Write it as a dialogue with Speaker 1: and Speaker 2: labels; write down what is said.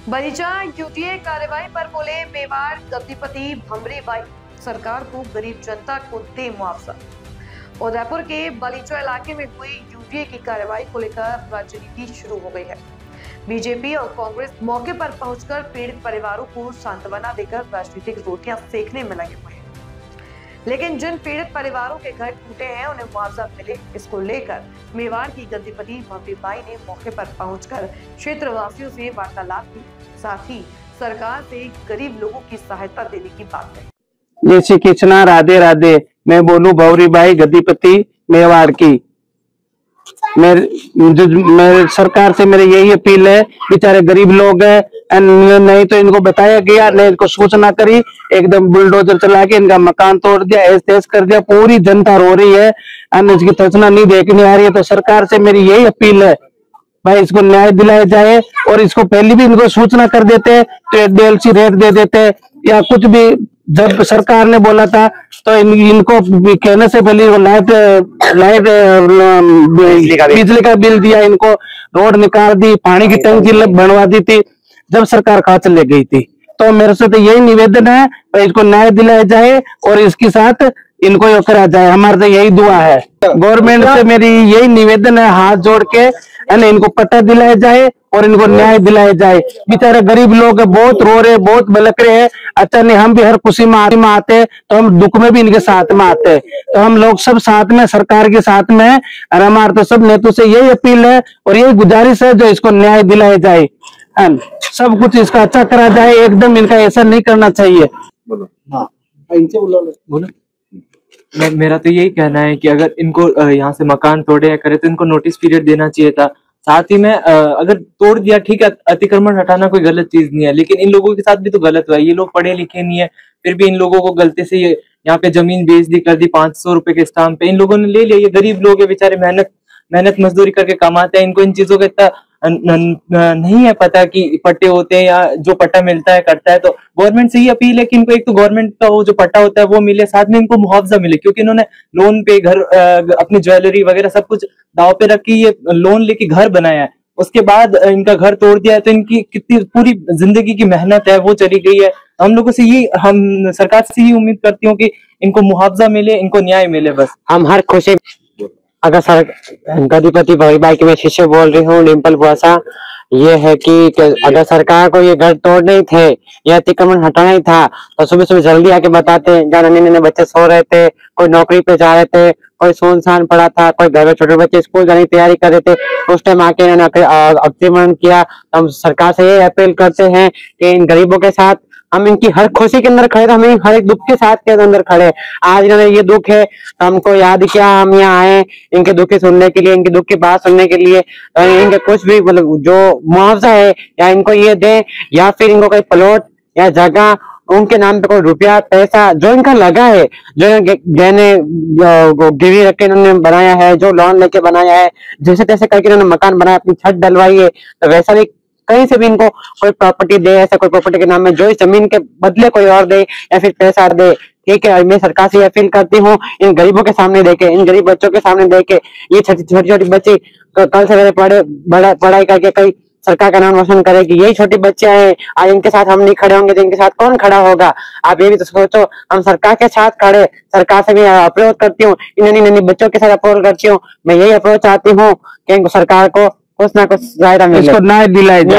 Speaker 1: बरीचा UTA कार्रवाई पर बोले मेवाड़ गद्दीपति भंवरी भाई, सरकार को गरीब जनता को दे मुआवजा। उदयपुर के बलीचा इलाके में हुई यूटीए की कार्रवाई को लेकर राजनीति शुरू हो गई है। बीजेपी और कांग्रेस मौके पर पहुंचकर पीड़ित परिवारों को सांत्वना देकर राजनीतिक रोटियां सेकने में लगे हुए हैं, लेकिन जिन पीड़ित परिवारों के घर टूटे हैं उन्हें मुआवजा मिले, इसको लेकर मेवाड़ की गद्दीपति भंवरी बाई ने मौके पर पहुंचकर क्षेत्रवासियों से वार्तालाप की, साथ ही सरकार से गरीब लोगों की सहायता देने की बात कही।
Speaker 2: जय श्री कृष्णा, राधे राधे। मैं बोलूं भंवरी बाई गद्दीपति मेवाड़ की। मेरे सरकार से मेरी यही अपील है, बेचारे गरीब लोग हैं, नहीं तो इनको बताया गया, नहीं इनको सूचना करी, एकदम बुलडोजर चला के इनका मकान तोड़ दिया, ऐस तैस कर दिया, पूरी जनता रो रही है, इसकी सूचना नहीं देखने आ रही है। तो सरकार से मेरी यही अपील है, भाई इसको न्याय दिलाया जाए, और इसको पहले भी इनको सूचना कर देते तो DLC रेट दे देते या कुछ भी। जब सरकार ने बोला था तो इनको कहने से पहले बिजली का बिल दिया, इनको रोड निकाल दी, पानी की टंकी बनवा दी थी जब सरकार कहा चले गई थी। तो मेरे से तो यही निवेदन है, इसको न्याय दिलाया जाए और इसके साथ इनको यो करा जाए, हमारे तो यही दुआ है। गवर्नमेंट से मेरी यही निवेदन है, हाथ जोड़ के इनको पट्टा दिलाया जाए और इनको न्याय दिलाया जाए। बेचारे गरीब लोग बहुत रो रहे, बहुत बलक रहे हैं। अच्छा नहीं, हम भी हर खुशी में आते तो हम दुख में भी इनके साथ में आते, तो हम लोग सब साथ में, सरकार के साथ में है। और हमारे तो सब नेताओं से यही अपील है और यही गुजारिश है, जो इसको न्याय दिलाया जाए, सब कुछ इसका अच्छा करा जाए, एकदम इनका ऐसा नहीं करना चाहिए।
Speaker 3: बोलो। हाँ, इनसे बोलो। मेरा तो यही कहना है कि अगर इनको यहाँ से मकान तोड़े या करे तो इनको नोटिस पीरियड देना चाहिए था। साथ ही में अगर तोड़ दिया ठीक है, अतिक्रमण हटाना कोई गलत चीज नहीं है, लेकिन इन लोगों के साथ भी तो गलत हुआ है। ये लोग पढ़े लिखे नहीं है, फिर भी इन लोगों को गलती से ये यहाँ पे जमीन बेच दी, कर दी 500 रुपए के स्टाम्प पे, इन लोगों ने ले लिया। ये गरीब लोग है बेचारे, मेहनत मजदूरी करके कमाते हैं, इनको इन चीजों का इतना नहीं है पता कि पट्टे होते हैं या जो पट्टा मिलता है करता है। तो गवर्नमेंट से ये अपील है कि इनको एक तो गवर्नमेंट का वो जो पट्टा होता है वो मिले, साथ में इनको मुआवजा मिले, क्योंकि इन्होंने लोन पे घर, अपनी ज्वेलरी वगैरह सब कुछ दाव पे रख के ये लोन लेके घर बनाया है, उसके बाद इनका घर तोड़ दिया है। तो इनकी कितनी पूरी जिंदगी की मेहनत है वो चली गई है। हम लोगों से ये, हम सरकार से ही उम्मीद करती हूँ कि इनको मुआवजा मिले, इनको न्याय मिले। बस
Speaker 4: हम हर खुशी, अगर सर गद्दीपति भंवरी बाई की मैं शिष्य बोल रही हूँ, डिम्पल बुआसा। ये है कि अगर सरकार को ये घर तोड़ने ही थे या अतिक्रमण हटाना ही था तो सुबह सुबह जल्दी आके बताते। जहाँ नन्हे बच्चे सो रहे थे, कोई नौकरी पे जा रहे थे, कोई सुनसान पड़ा था, कोई घर में छोटे बच्चे स्कूल जाने की तैयारी कर रहे थे, उस टाइम आके इन्होंने अतिक्रमण किया। तो हम सरकार से ये अपील करते हैं कि इन गरीबों के साथ हम, इनकी हर खुशी के अंदर खड़े, तो हमें हर एक दुख के साथ के अंदर खड़े। आज इन्होंने ये दुख है तो हमको याद किया, हम यहाँ आए इनके दुख सुनने के लिए, इनके दुख की बात सुनने के लिए। इनके कुछ भी मतलब जो मुआवजा है या इनको ये दे, या फिर इनको कोई प्लॉट या जगह उनके नाम पे कोई रुपया पैसा जो इनका लगा है, जो गहने गिरवी रख के इन्होंने बनाया है, जो लोन लेके बनाया है, जैसे तैसे करके इन्होंने मकान बनाया, अपनी छत डलवाई है, तो वैसा भी कहीं से भी इनको कोई प्रॉपर्टी दे, ऐसा कोई प्रॉपर्टी के नाम में जो इस जमीन के बदले कोई और दे या फिर पैसा दे। ठीक है, मैं सरकार से अपील करती हूँ, इन गरीबों के सामने देके, इन गरीब बच्चों के सामने देके, ये छोटी छोटी बच्ची कल से पढ़ाई करके कई सरकार का नाम रोशन करेगी। यही छोटी बच्चे हैं, आज इनके साथ हम नहीं खड़े होंगे तो इनके साथ कौन खड़ा होगा? आप ये भी तो सोचो। हम सरकार के साथ खड़े, सरकार से भी अप्रोच करती हूँ, इन नन्ही बच्चों के साथ अप्रोच करती हूँ। मैं यही अप्रोच चाहती हूँ कि इनको सरकार को कुछ ना कुछ सहायता मिले, इसको न्याय दिलाया जाए।